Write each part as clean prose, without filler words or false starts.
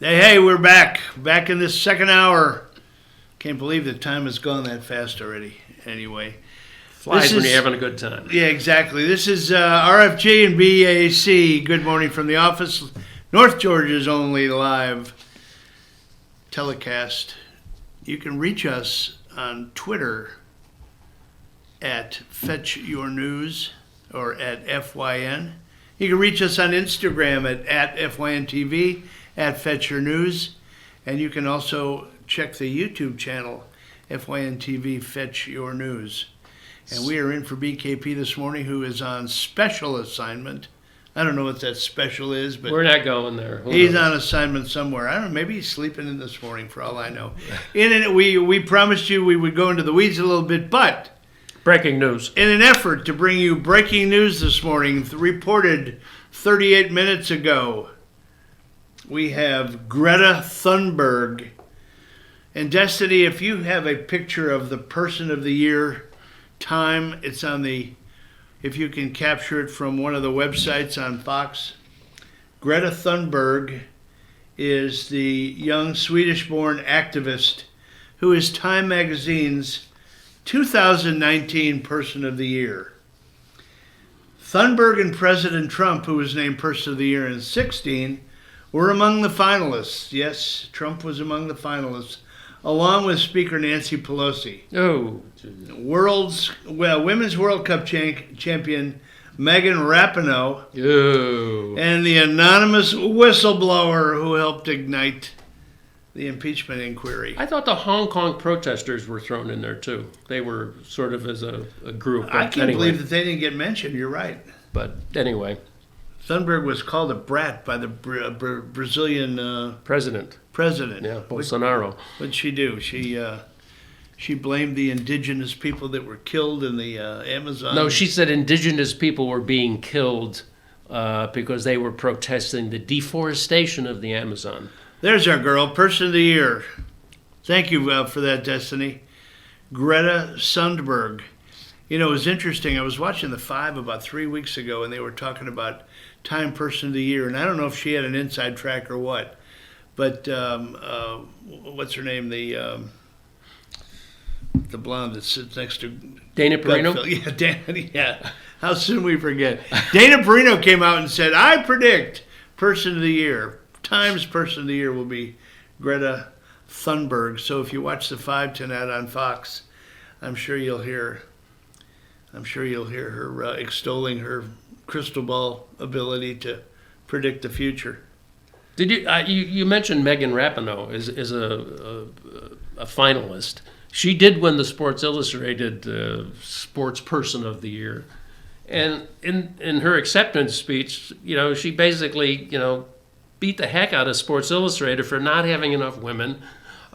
Hey, we're back. Back in this second hour. Can't believe the time has gone that fast already. Anyway. Flies when you're having a good time. Yeah, exactly. This is RFG and BAC. Good morning from the office. North Georgia's only live telecast. You can reach us on Twitter at Fetch Your News or at FYN. You can reach us on Instagram at FYNTV, at Fetch Your News. And you can also check the YouTube channel, FYNTV Fetch Your News. And we are in for BKP this morning, who is on special assignment. I don't know what that special is, but we're not going there. He's on assignment somewhere. I don't know. Maybe he's sleeping in this morning, for all I know. We promised you we would go into the weeds a little bit, but breaking news. In an effort to bring you breaking news this morning, reported 38 minutes ago, we have Greta Thunberg. And Destiny, if you have a picture of the person of the year, time, it's on if you can capture it from one of the websites on Fox. Greta Thunberg is the young Swedish-born activist who is Time Magazine's 2019 Person of the Year. Thunberg and President Trump, who was named Person of the Year in 2016, were among the finalists. Yes, Trump was among the finalists, along with Speaker Nancy Pelosi. Oh, Women's World Cup champion Megan Rapinoe. Oh. And the anonymous whistleblower who helped ignite the impeachment inquiry. I thought the Hong Kong protesters were thrown in there too. They were sort of as a group. I can't believe that they didn't get mentioned. You're right. But anyway. Thunberg was called a brat by the Brazilian president. Yeah, Bolsonaro. What'd she do? She blamed the indigenous people that were killed in the Amazon. No, she said indigenous people were being killed because they were protesting the deforestation of the Amazon. There's our girl, Person of the Year. Thank you for that, Destiny. Greta Thunberg. You know, it was interesting. I was watching The Five about 3 weeks ago, and they were talking about Time Person of the Year. And I don't know if she had an inside track or what. But what's her name? The blonde that sits next to Dana Perino. Yeah, Dana. Yeah. How soon we forget? Dana Perino came out and said, "I predict Person of the Year. Time's Person of the Year will be Greta Thunberg." So if you watch The Five tonight on Fox, I'm sure you'll hear her extolling her crystal ball ability to predict the future. Did you mentioned Megan Rapinoe is a finalist. She did win the Sports Illustrated Sports Person of the Year, and in her acceptance speech, she basically beat the heck out of Sports Illustrated for not having enough women,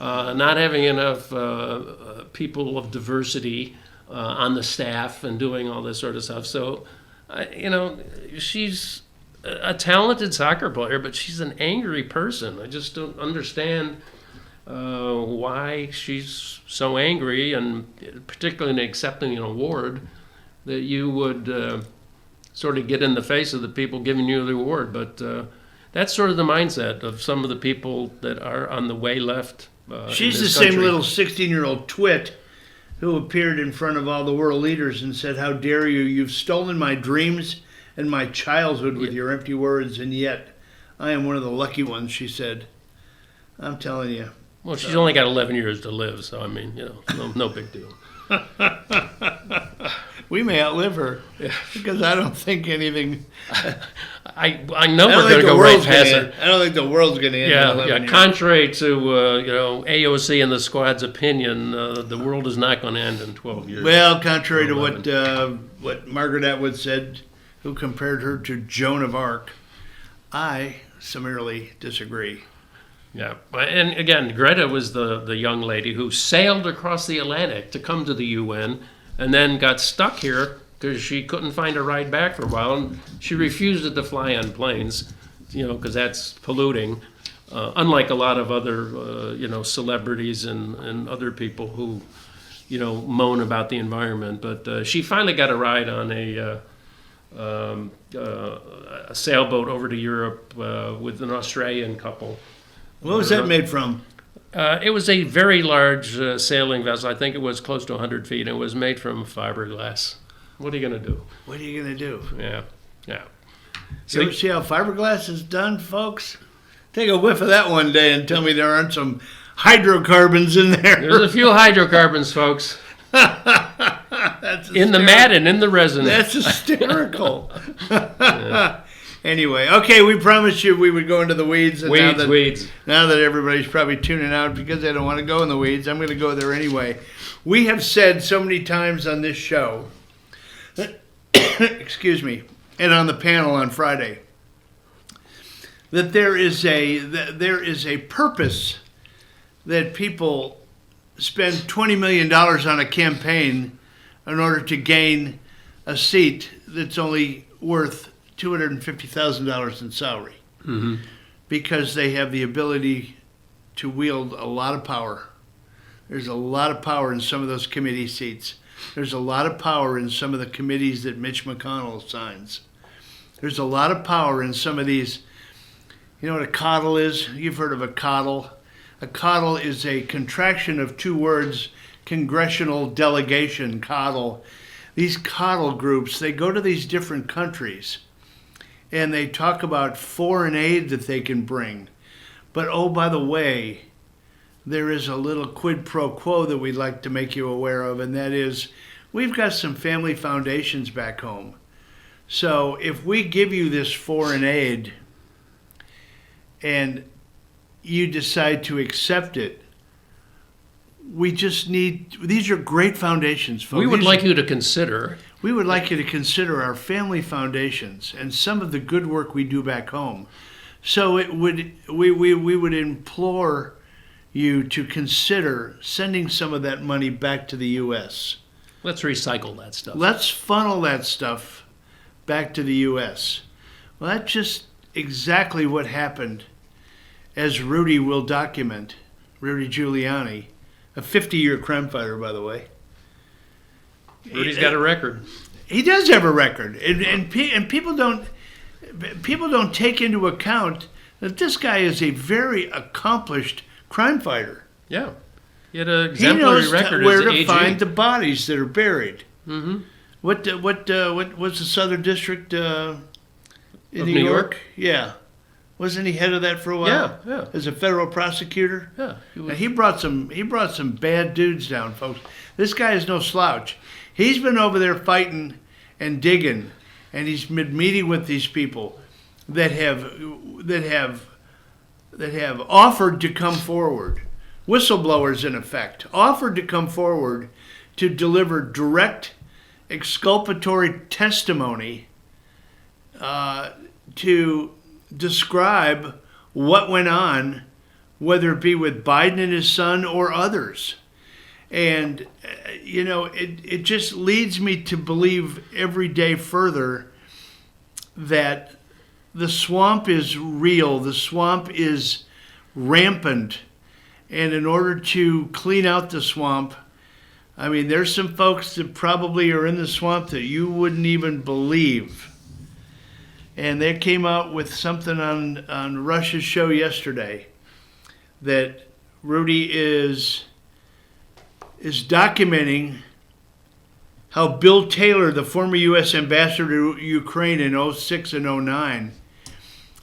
not having enough people of diversity on the staff, and doing all this sort of stuff. So, she's a talented soccer player, but she's an angry person. I just don't understand why she's so angry, and particularly in accepting an award, that you would sort of get in the face of the people giving you the award. But that's sort of the mindset of some of the people that are on the way left. She's the same little 16-year-old twit who appeared in front of all the world leaders and said, "How dare you? You've stolen my dreams and my childhood with your empty words, and yet I am one of the lucky ones," she said. I'm telling you. Well, she's only got 11 years to live, so I mean, no big deal. We may outlive her, because I don't think anything. I know we're going to go right past her. I don't think the world's going to end. In 11 years. Contrary to AOC and the squad's opinion, the world is not going to end in 12 years. Well, contrary to what Margaret Atwood said, who compared her to Joan of Arc, I summarily disagree. Yeah, and again, Greta was the young lady who sailed across the Atlantic to come to the UN, and then got stuck here because she couldn't find a ride back for a while, and she refused to fly on planes, because that's polluting. Unlike a lot of other, celebrities and other people who, moan about the environment, but she finally got a ride on a sailboat over to Europe with an Australian couple. What was that made from? It was a very large sailing vessel. I think it was close to 100 feet, and it was made from fiberglass. What are you going to do? What are you going to do? Yeah. You ever see how fiberglass is done, folks? Take a whiff of that one day and tell me there aren't some hydrocarbons in there. There's a few hydrocarbons, folks. That's in the mat and in the resin. That's hysterical. Anyway, okay, we promised you we would go into the weeds. And Weeds. Now that everybody's probably tuning out because they don't want to go in the weeds, I'm going to go there anyway. We have said so many times on this show, excuse me, and on the panel on Friday, that there is a purpose that people spend $20 million on a campaign in order to gain a seat that's only worth $250,000 in salary, because they have the ability to wield a lot of power. There's a lot of power in some of those committee seats. There's a lot of power in some of the committees that Mitch McConnell signs. There's a lot of power in some of these. You know what a coddle is? You've heard of a coddle. A coddle is a contraction of two words, congressional delegation, coddle. These coddle groups, they go to these different countries and they talk about foreign aid that they can bring. But oh, by the way, there is a little quid pro quo that we'd like to make you aware of, and that is we've got some family foundations back home. So if we give you this foreign aid and you decide to accept it, we just need, these are great foundations, folks. We would like you to consider. We would like you to consider our family foundations and some of the good work we do back home. So we would implore you to consider sending some of that money back to the U.S. Let's recycle that stuff. Let's funnel that stuff back to the U.S. Well, that's just exactly what happened, as Rudy will document, Rudy Giuliani, a 50-year crime fighter, by the way. Rudy's got a record. He does have a record, and people don't take into account that this guy is a very accomplished crime fighter. Yeah, he had an exemplary record. He knows where as to AG. find the bodies that are buried. Mm-hmm. What was the Southern District in New New York? York? Yeah, wasn't he head of that for a while? Yeah. As a federal prosecutor. Yeah, Now, he brought some bad dudes down, folks. This guy is no slouch. He's been over there fighting and digging, and he's been meeting with these people that have offered to come forward, whistleblowers in effect, offered to come forward to deliver direct exculpatory testimony to describe what went on, whether it be with Biden and his son or others. And, it just leads me to believe every day further that the swamp is real. The swamp is rampant. And in order to clean out the swamp, I mean, there's some folks that probably are in the swamp that you wouldn't even believe. And they came out with something on Rush's show yesterday that Rudy is documenting how Bill Taylor, the former U.S. ambassador to Ukraine in 2006 and 2009,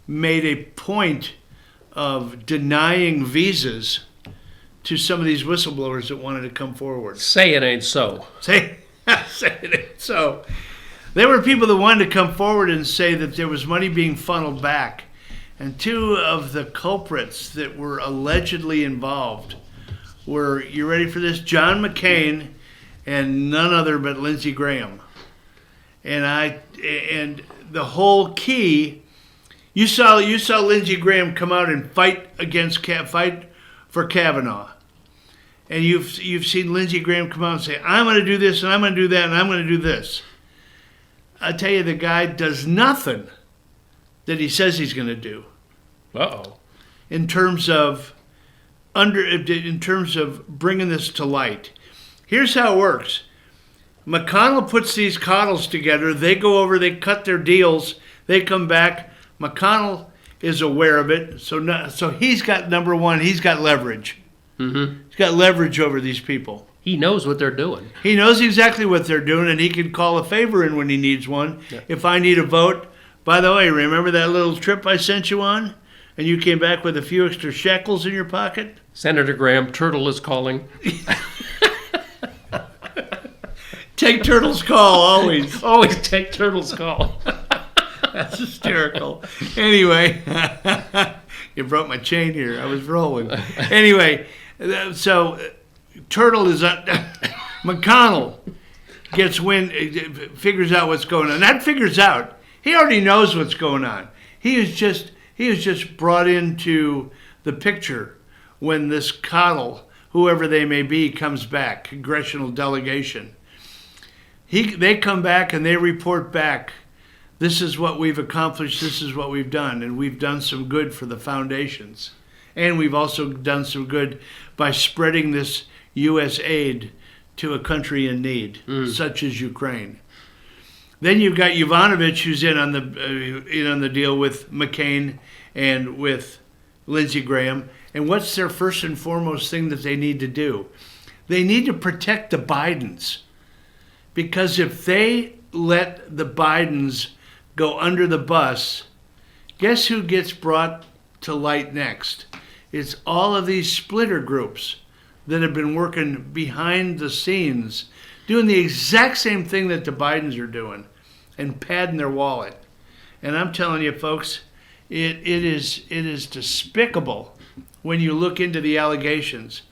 made a point of denying visas to some of these whistleblowers that wanted to come forward. Say it ain't so. Say it ain't so. There were people that wanted to come forward and say that there was money being funneled back. And two of the culprits that were allegedly involved were, you ready for this? John McCain and none other but Lindsey Graham. And the whole key, you saw Lindsey Graham come out and fight for Kavanaugh. And you've seen Lindsey Graham come out and say, I'm going to do this and I'm going to do that and I'm going to do this. I tell you, the guy does nothing that he says he's going to do. Uh-oh. In terms of bringing this to light. Here's how it works. McConnell puts these coddles together. They go over, they cut their deals. They come back. McConnell is aware of it. So he's got, number one, he's got leverage. Mm-hmm. He's got leverage over these people. He knows what they're doing. He knows exactly what they're doing, and he can call a favor in when he needs one. Yeah. If I need a vote, by the way, remember that little trip I sent you on? And you came back with a few extra shekels in your pocket? Senator Graham, Turtle is calling. Take Turtle's call, always. Always take Turtle's call. That's hysterical. Anyway, you broke my chain here. I was rolling. Anyway, so Turtle is McConnell gets wind, figures out what's going on. That figures out. He already knows what's going on. He is just brought into the picture when this coddle, whoever they may be, comes back, congressional delegation. They come back and they report back, this is what we've accomplished, this is what we've done, and we've done some good for the foundations. And we've also done some good by spreading this U.S. aid to a country in need, such as Ukraine. Then you've got Yovanovitch, who's in on the deal with McCain and with Lindsey Graham. And what's their first and foremost thing that they need to do? They need to protect the Bidens. Because if they let the Bidens go under the bus, guess who gets brought to light next? It's all of these splitter groups that have been working behind the scenes, doing the exact same thing that the Bidens are doing, and padding their wallet. And I'm telling you, folks, it is despicable when you look into the allegations.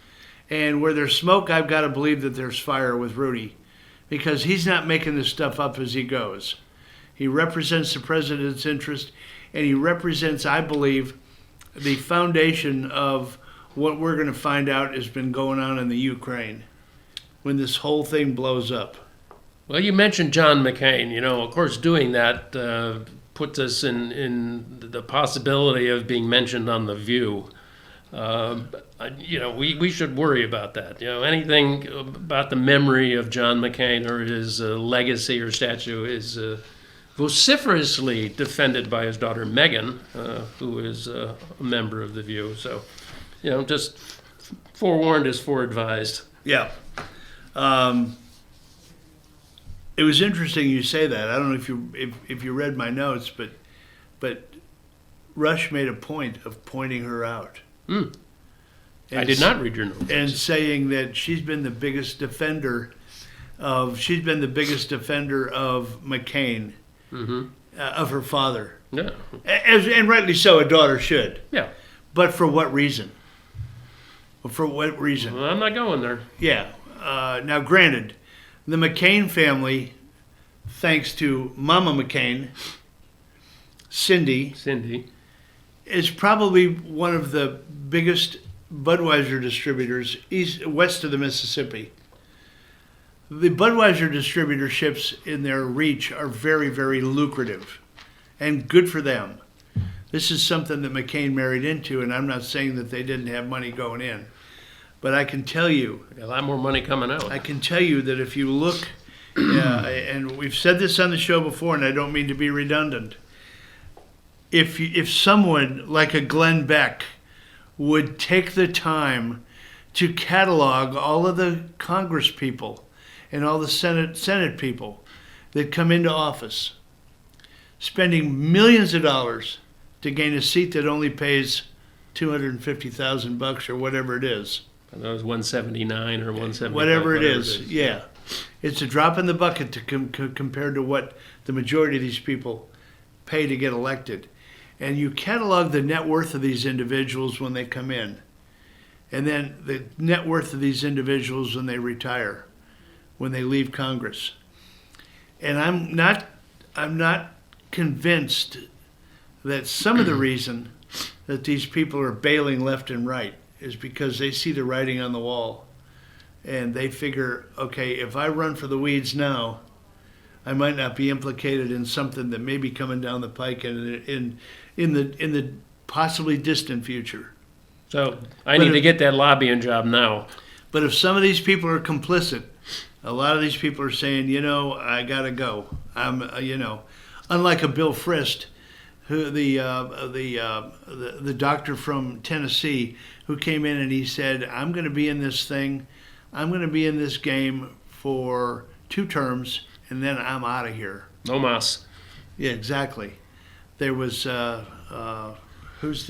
And where there's smoke, I've got to believe that there's fire with Rudy, because he's not making this stuff up as he goes. He represents the president's interest, and he represents, I believe, the foundation of what we're going to find out has been going on in the Ukraine when this whole thing blows up. Well, you mentioned John McCain. Of course, doing that puts us in the possibility of being mentioned on The View. We should worry about that. Anything about the memory of John McCain or his legacy or statue is vociferously defended by his daughter Meghan, who is a member of The View. So, just forewarned is foreadvised. Yeah. It was interesting you say that. I don't know if you read my notes, but Rush made a point of pointing her out. I did not read your notes. And saying that she's been the biggest defender of McCain, of her father. Yeah. And rightly so, a daughter should. Yeah. But for what reason? For what reason? Well, I'm not going there. Yeah. Now, granted, the McCain family, thanks to Mama McCain, Cindy, is probably one of the biggest Budweiser distributors west of the Mississippi. The Budweiser distributorships in their reach are very, very lucrative and good for them. This is something that McCain married into, and I'm not saying that they didn't have money going in. But I can tell you... a lot more money coming out. I can tell you that if you look, and we've said this on the show before, and I don't mean to be redundant, if someone like a Glenn Beck would take the time to catalog all of the Congress people and all the Senate people that come into office, spending millions of dollars to gain a seat that only pays $250,000 or whatever it is. That was 179 or 175. Whatever it is, yeah. It's a drop in the bucket compared to what the majority of these people pay to get elected. And you catalog the net worth of these individuals when they come in, and then the net worth of these individuals when they retire, when they leave Congress. And I'm not convinced that some of the reason that these people are bailing left and right is because they see the writing on the wall, and they figure, okay, if I run for the weeds now, I might not be implicated in something that may be coming down the pike in the possibly distant future. So I need to get that lobbying job now. But if some of these people are complicit, a lot of these people are saying, I gotta go. I'm, unlike a Bill Frist, who the doctor from Tennessee who came in and he said, "I'm going to be in this thing. I'm going to be in this game for 2 terms, and then I'm out of here." No mas. Yeah, exactly. There was who's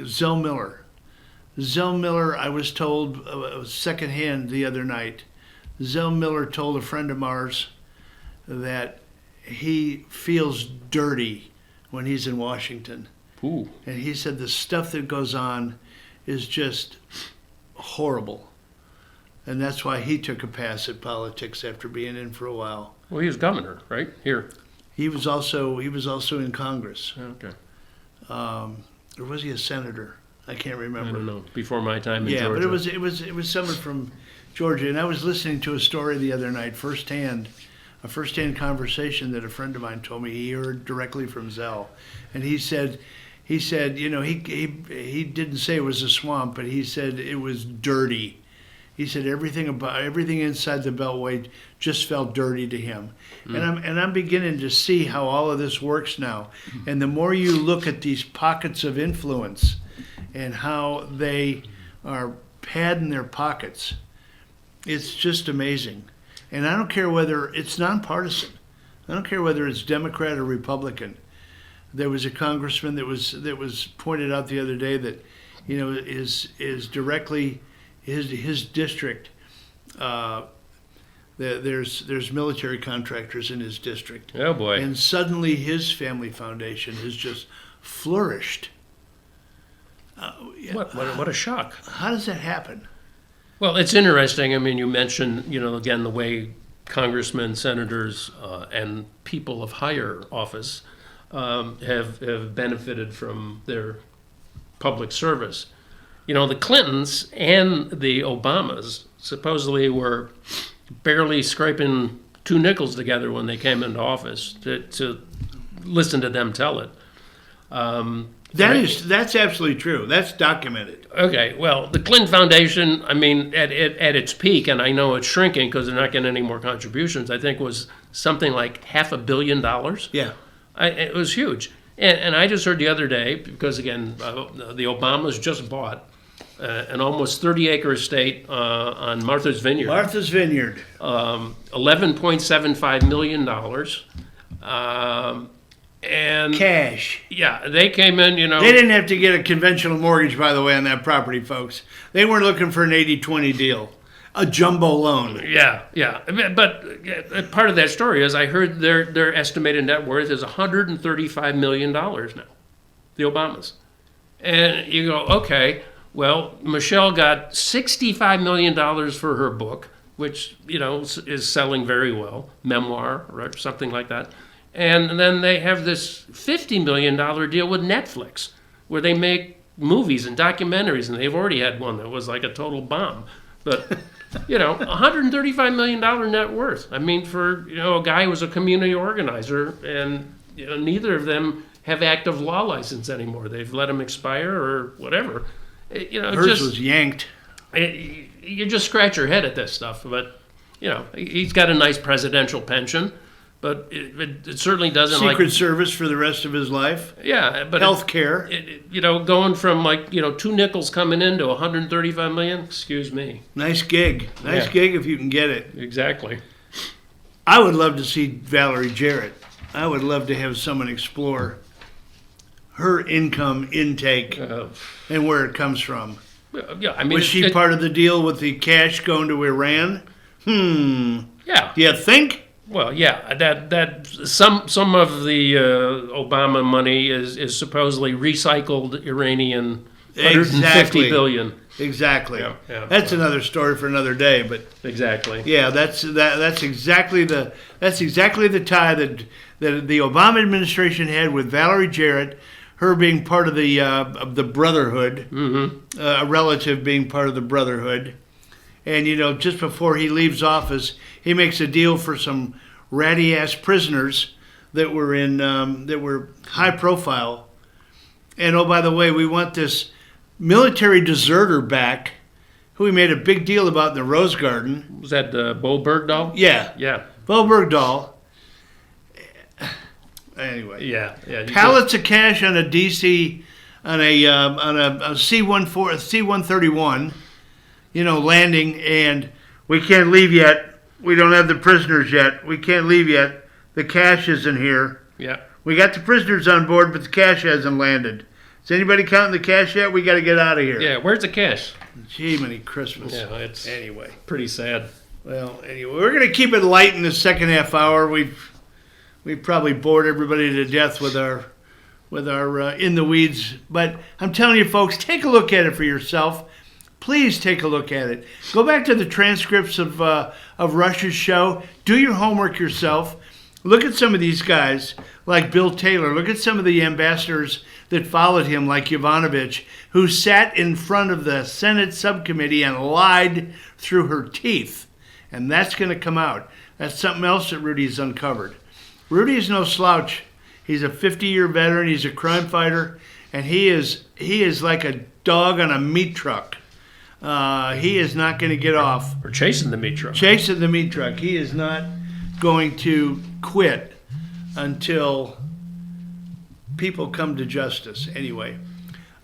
Zell Miller. Zell Miller, I was told secondhand the other night. Zell Miller told a friend of ours that he feels dirty when he's in Washington. Ooh. And he said the stuff that goes on is just horrible. And that's why he took a pass at politics after being in for a while. Well, he was governor, right? Here. He was also in Congress. Okay. Or was he a senator? I can't I remember. don't know. Before my time in Yeah, Georgia. but it was someone from Georgia, and I was listening to a story the other night, a first-hand conversation that a friend of mine told me he heard directly from Zell, and he said, you know, he didn't say it was a swamp, but he said it was dirty. He said everything inside the Beltway just felt dirty to him, and I'm beginning to see how all of this works now. And the more you look at these pockets of influence, and how they are padding their pockets, it's just amazing. And I don't care whether it's nonpartisan. I don't care whether it's Democrat or Republican. There was a congressman that was pointed out the other day that, you know, is directly his district. There's military contractors in his district. Oh boy. And suddenly his family foundation has just flourished. What a shock. How does that happen? Well, it's interesting. I mean, you mentioned, you know, again, the way congressmen, senators, and people of higher office have benefited from their public service. You know, the Clintons and the Obamas supposedly were barely scraping 2 nickels together when they came into office to listen to them tell it. That's absolutely true. That's documented. Okay, well, the Clinton Foundation, I mean, at its peak, and I know it's shrinking because they're not getting any more contributions, I think was something like $500 million. Yeah. It was huge. And I just heard the other day, because again, the Obamas just bought an almost 30-acre estate on Martha's Vineyard. Martha's Vineyard. $11.75 million. And Cash. yeah, they came in, you know. They didn't have to get a conventional mortgage, by the way, on that property, folks. They weren't looking for an 80-20 deal, a jumbo loan. Yeah. But part of that story is I heard their estimated net worth is $135 million now, the Obamas. And you go, okay, well, Michelle got $65 million for her book, which, you know, is selling very well, memoir or something like that. And then they have this $50 million deal with Netflix, where they make movies and documentaries, and they've already had one that was like a total bomb. But, you know, $135 million net worth. I mean, for, you know, a guy who was a community organizer, and, you know, neither of them have active law license anymore. They've let them expire or whatever. You know, Hers was yanked. You just scratch your head at this stuff. But, you know, he's got a nice presidential pension. But it certainly doesn't Secret Service for the rest of his life. Yeah, but health care. You know, going from like, you know, 2 nickels coming in to 135 million. Excuse me. Nice gig. Nice gig if you can get it. Exactly. I would love to see Valerie Jarrett. I would love to have someone explore her income intake and where it comes from. Yeah, I mean, was she part of the deal with the cash going to Iran? Yeah. Do you think? Well, yeah, that some of the Obama money is supposedly recycled Iranian 150 billion. Exactly. Yeah. That's another story for another day, but exactly. Yeah, that's exactly the tie that the Obama administration had with Valerie Jarrett, her being part of the Brotherhood, a relative being part of the Brotherhood. And, you know, just before he leaves office, he makes a deal for some ratty-ass prisoners that were high profile. And, oh, by the way, we want this military deserter back, who we made a big deal about in the Rose Garden. Was that Bo Bergdahl? Yeah. Yeah. Bo Bergdahl. Anyway. Yeah. Pallets of cash on a DC, on a C-131, landing, and we can't leave yet. We don't have the prisoners yet. We can't leave yet. The cash isn't here. Yeah. We got the prisoners on board, but the cash hasn't landed. Is anybody counting the cash yet? We got to get out of here. Yeah. Where's the cash? Gee, many Christmas. Yeah. It's Anyway. pretty sad. Well, anyway, we're going to keep it light in the second half hour. We've probably bored everybody to death with our in the weeds, but I'm telling you, folks, take a look at it for yourself. Please take a look at it. Go back to the transcripts of Rush's show. Do your homework yourself. Look at some of these guys, like Bill Taylor. Look at some of the ambassadors that followed him, like Yovanovitch, who sat in front of the Senate subcommittee and lied through her teeth. And that's going to come out. That's something else that Rudy's uncovered. Rudy is no slouch. He's a 50-year veteran. He's a crime fighter, and he is like a dog on a meat truck. He is not going to get off. Or chasing the meat truck. Chasing the meat truck. He is not going to quit until people come to justice. Anyway,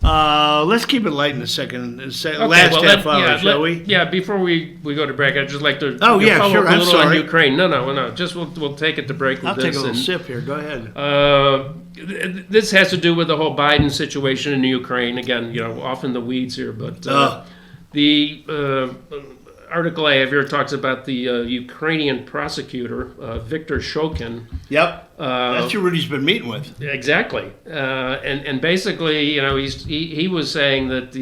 let's keep it light in a second. Last half hour, shall we? Yeah, before we go to break, I'd just like to follow up a I'm little sorry. on Ukraine. No. Just we'll take it to break with I'll this. take a little sip here. Go ahead. This has to do with the whole Biden situation in Ukraine. Again, off in the weeds here, but the article I have here talks about the Ukrainian prosecutor, Viktor Shokin. Yep. That's who Rudy's been meeting with. Exactly. And basically, he was saying that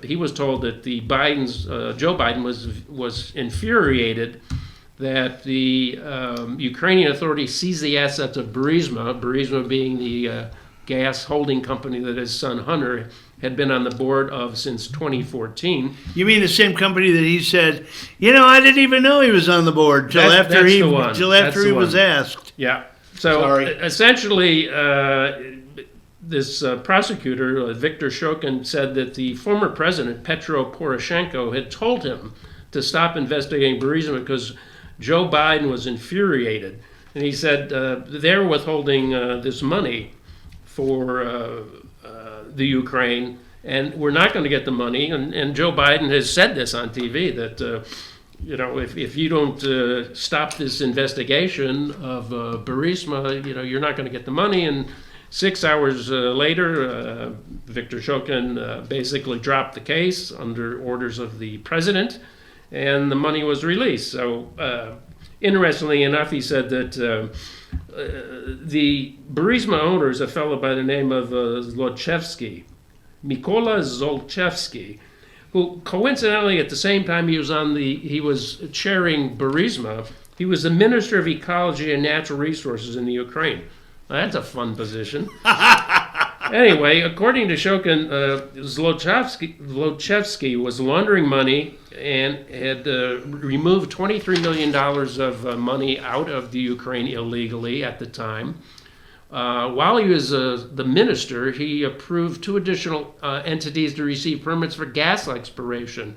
he was told that Joe Biden was infuriated that the Ukrainian authorities seized the assets of Burisma being the gas holding company that his son Hunter had been on the board of since 2014. You mean the same company that he said, I didn't even know he was on the board till after he was asked. Yeah. So essentially, this prosecutor, Viktor Shokin, said that the former president, Petro Poroshenko, had told him to stop investigating Burisma because Joe Biden was infuriated. And he said they're withholding this money for the Ukraine, and we're not going to get the money. And Joe Biden has said this on TV that, if you don't stop this investigation of Burisma, you're not going to get the money. And 6 hours later, Viktor Shokin basically dropped the case under orders of the president, and the money was released. So, interestingly enough, he said that the Burisma owner is a fellow by the name of Zlochevsky, Mykola Zlochevsky, who coincidentally at the same time he was chairing Burisma, he was the Minister of Ecology and Natural Resources in the Ukraine. Now, that's a fun position. Anyway, according to Shokin, Zlochevsky was laundering money and had removed $23 million of money out of the Ukraine illegally at the time. While he was the minister, he approved 2 additional entities to receive permits for gas exploration,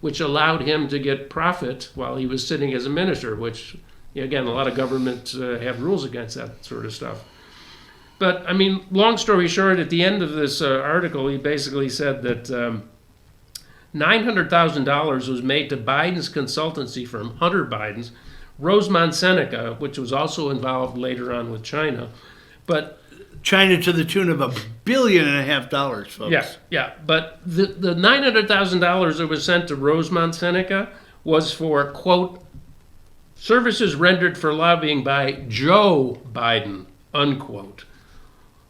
which allowed him to get profit while he was sitting as a minister, which, again, a lot of governments have rules against that sort of stuff. But, long story short, at the end of this article, he basically said that $900,000 was made to Biden's consultancy firm, Hunter Biden's, Rosemont Seneca, which was also involved later on with China. But China to the tune of $1.5 billion, folks. Yeah. But the $900,000 that was sent to Rosemont Seneca was for, quote, services rendered for lobbying by Joe Biden, unquote.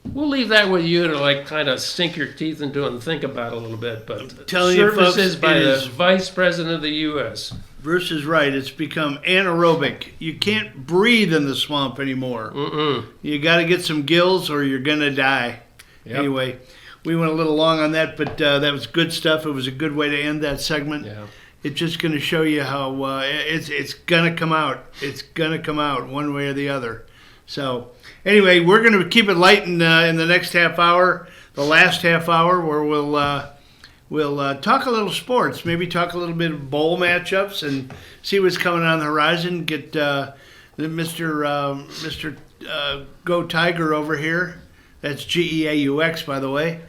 We'll leave that with you to kind of sink your teeth into and think about a little bit. But services by the Vice President of the U.S. Bruce is right. It's become anaerobic. You can't breathe in the swamp anymore. You got to get some gills or you're going to die. Yep. Anyway, we went a little long on that, but that was good stuff. It was a good way to end that segment. Yeah. It's just going to show you how it's going to come out. It's going to come out one way or the other. So anyway, we're going to keep it light in the next half hour, the last half hour, where we'll talk a little sports, maybe talk a little bit of bowl matchups and see what's coming on the horizon. Get Mr. Go Tiger over here. That's Geaux, by the way.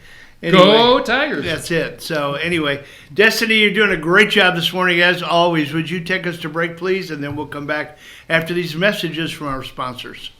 Go Tigers. That's it. So anyway, Destiny, you're doing a great job this morning as always. Would you take us to break, please? And then we'll come back after these messages from our sponsors.